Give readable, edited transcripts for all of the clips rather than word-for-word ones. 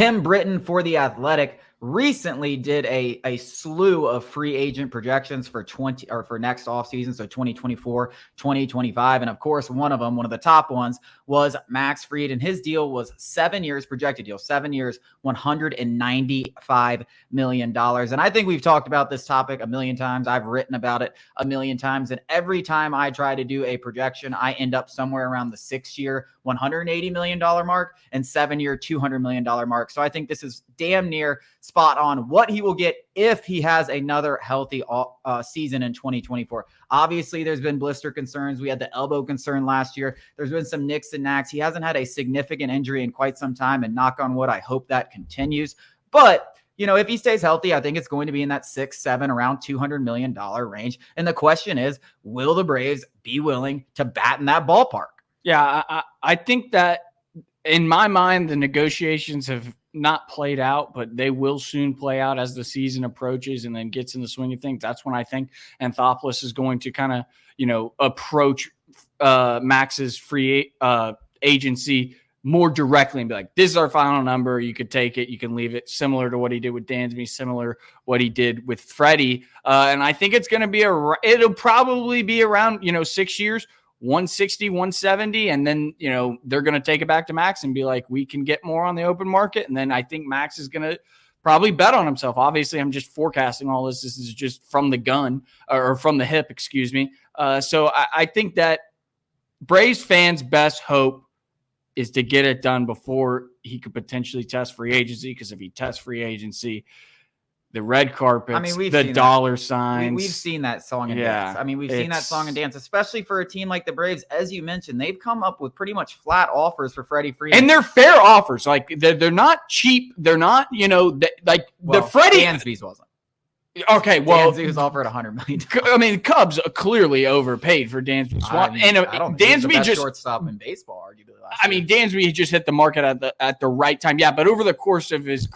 Tim Britton for The Athletic recently did a slew of free agent projections for next offseason, so 2024, 2025. And of course, one of the top ones was Max Fried, and his deal was 7 years, projected deal, 7 years, $195 million. And I think we've talked about this topic a million times. I've written about it a million times. And every time I try to do a projection, I end up somewhere around the 6-year, $180 million mark and 7-year, $200 million mark. So I think this is damn near spot on what he will get if he has another healthy season in 2024. Obviously, there's been blister concerns. We had the elbow concern last year. There's been some nicks and knacks. He hasn't had a significant injury in quite some time, and knock on wood, I hope that continues. But if he stays healthy, I think it's going to be in that 6-7, around $200 million range. And the question is, will the Braves be willing to bat in that ballpark? Yeah, I think that in my mind, the negotiations have not played out, but they will soon play out as the season approaches and then gets in the swing of things. That's when I think Anthopoulos is going to kind of, approach Max's free agency more directly and be like, this is our final number. You could take it. You can leave it, similar to what he did with Dansby, similar what he did with Freddie. And I think it's going to be it'll probably be around, 6 years, 160, 170. And then, they're going to take it back to Max and be like, we can get more on the open market. And then I think Max is going to probably bet on himself. Obviously, I'm just forecasting all this. This is just from the gun or from the hip, excuse me. So I think that Braves fans' best hope is to get it done before he could potentially test free agency. Because if he tests free agency, the red carpets, the dollar signs. We've seen that song and dance. We've seen that song and dance, especially for a team like the Braves. As you mentioned, they've come up with pretty much flat offers for Freddie Freeman. And they're fair offers. Like, they're not cheap. They're not, the Freddie. Dansby's wasn't. Okay, well, Dansby was offered $100 million. I mean, Cubs clearly overpaid for Dansby. Dansby just shortstop in baseball, arguably. Dansby just hit the market at the right time. Yeah, but over the course of his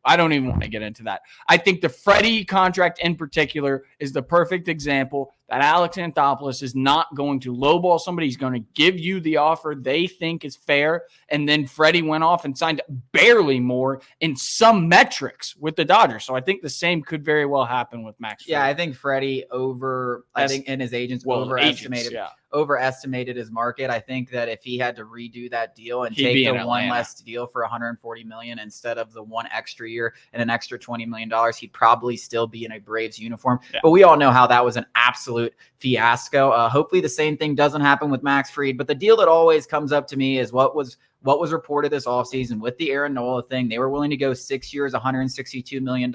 I don't even want to get into that. I think the Freddie contract in particular is the perfect example that Alex Anthopoulos is not going to lowball somebody. He's going to give you the offer they think is fair. And then Freddie went off and signed barely more in some metrics with the Dodgers. So I think the same could very well happen with Max Freddie. Yeah, I think Freddie and his agents overestimated his market. I think that if he had to redo that deal and take the one less deal for $140 million instead of the one extra year and an extra $20 million, he'd probably still be in a Braves uniform. Yeah. But we all know how that was an absolute fiasco. Hopefully the same thing doesn't happen with Max Fried. But the deal that always comes up to me is what was reported this offseason with the Aaron Nola thing. They were willing to go 6 years, $162 million.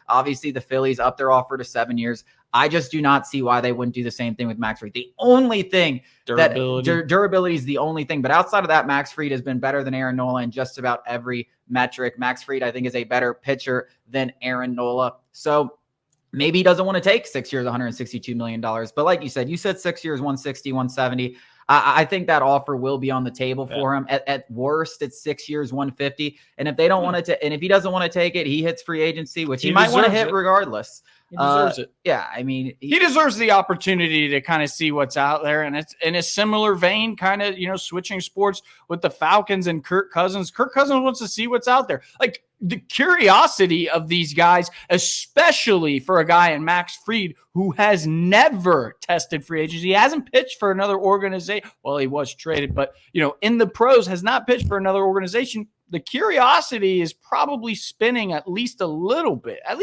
Obviously, the Phillies upped their offer to 7 years. I just do not see why they wouldn't do the same thing with Max Fried. The only thing durability is the only thing. But outside of that, Max Fried has been better than Aaron Nola in just about every metric. Max Fried, I think, is a better pitcher than Aaron Nola. So maybe he doesn't want to take 6 years, $162 million. But like you said 6 years, 160, 170. I think that offer will be on the table for him. At worst, it's 6 years, 150. And if they don't want to, and if he doesn't want to take it, he hits free agency, which he might want to hit regardless. He deserves it. Yeah, I mean, he deserves the opportunity to kind of see what's out there. And it's in a similar vein, kind of, switching sports with the Falcons and Kirk Cousins. Kirk Cousins wants to see what's out there. Like, the curiosity of these guys, especially for a guy in Max Fried who has never tested free agency. He hasn't pitched for another organization. Well, he was traded, but, in the pros, has not pitched for another organization. The curiosity is probably spinning at least a little bit. As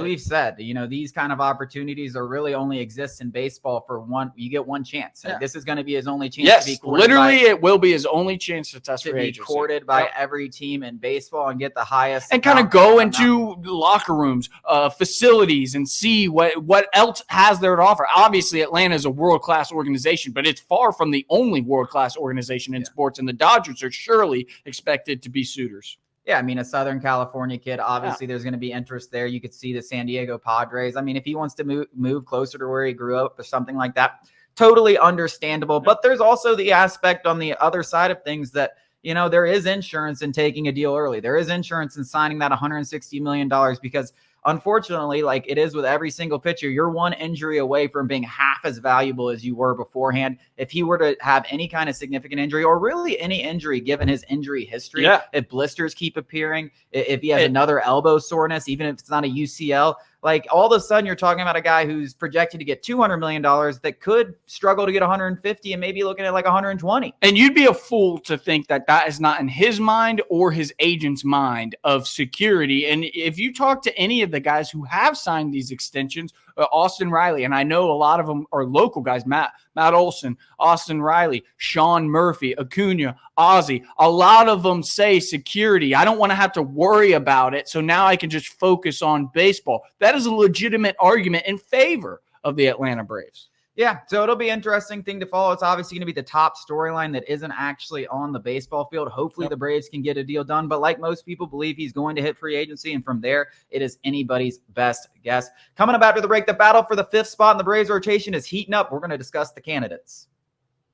we've said, these kind of opportunities are really only exist in baseball for one. You get one chance. Yeah. This is going to be his only chance to be courted. Literally, it will be his only chance to test free agency. Courted by every team in baseball and get the highest. And kind of go into locker rooms, facilities, and see what else has there to offer. Obviously, Atlanta is a world-class organization, but it's far from the only world-class organization in sports, and the Dodgers are surely expected to be suitors. Yeah, I mean, a Southern California kid, obviously there's going to be interest there. You could see the San Diego Padres. I mean, if he wants to move closer to where he grew up or something like that, totally understandable. But there's also the aspect on the other side of things that, there is insurance in taking a deal early. There is insurance in signing that $160 million because unfortunately, like it is with every single pitcher, you're one injury away from being half as valuable as you were beforehand. If he were to have any kind of significant injury, or really any injury given his injury history, if blisters keep appearing, if he has another elbow soreness, even if it's not a UCL, like all of a sudden you're talking about a guy who's projected to get $200 million that could struggle to get 150 and maybe looking at like 120. And you'd be a fool to think that that is not in his mind or his agent's mind of security. And if you talk to any of the guys who have signed these extensions, Austin Riley, and I know a lot of them are local guys, Matt Olson, Austin Riley, Sean Murphy, Acuna, Ozzie, a lot of them say security. I don't want to have to worry about it, so now I can just focus on baseball. That is a legitimate argument in favor of the Atlanta Braves. Yeah, so it'll be an interesting thing to follow. It's obviously going to be the top storyline that isn't actually on the baseball field. Hopefully the Braves can get a deal done, but like most people believe, he's going to hit free agency, and from there, it is anybody's best guess. Coming up after the break, the battle for the 5th spot in the Braves rotation is heating up. We're going to discuss the candidates.